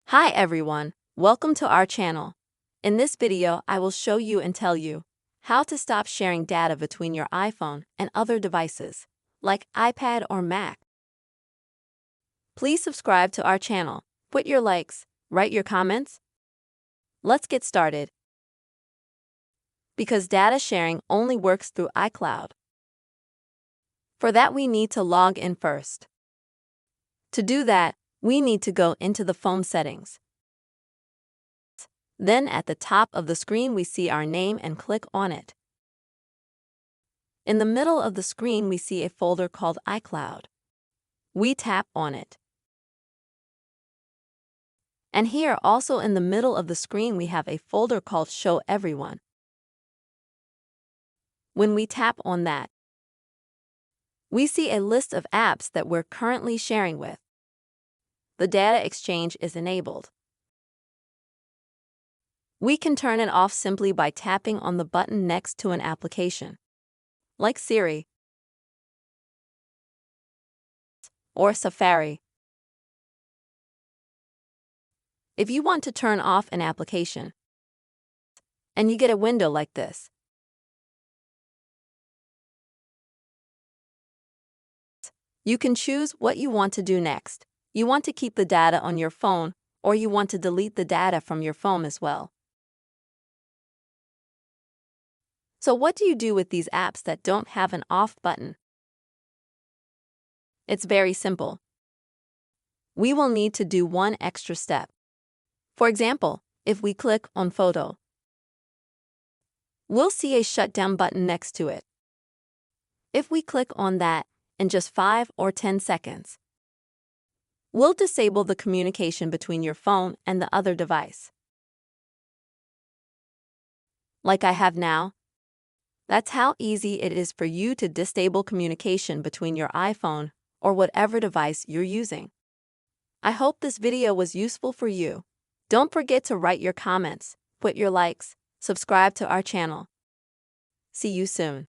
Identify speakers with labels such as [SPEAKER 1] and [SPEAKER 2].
[SPEAKER 1] Hi everyone, welcome to our channel. In this video, I will show you and tell you how to stop sharing data between your iPhone and other devices, like iPad or Mac. Please subscribe to our channel, put your likes, write your comments. Let's get started. Because data sharing only works through iCloud. For that, we need to log in first. To do that, we need to go into the phone settings. Then at the top of the screen we see our name and click on it. In the middle of the screen we see a folder called iCloud. We tap on it. And here also in the middle of the screen we have a folder called Show Everyone. When we tap on that, we see a list of apps that we're currently sharing with. The data exchange is enabled. We can turn it off simply by tapping on the button next to an application, like Siri or Safari. If you want to turn off an application, and you get a window like this, you can choose what you want to do next. You want to keep the data on your phone, or you want to delete the data from your phone as well. So what do you do with these apps that don't have an off button? It's very simple. We will need to do one extra step. For example, if we click on Photo, we'll see a shutdown button next to it. If we click on that in just 5 or 10 seconds, we'll disable the communication between your phone and the other device. Like I have now. That's how easy it is for you to disable communication between your iPhone or whatever device you're using. I hope this video was useful for you. Don't forget to write your comments, put your likes, subscribe to our channel. See you soon.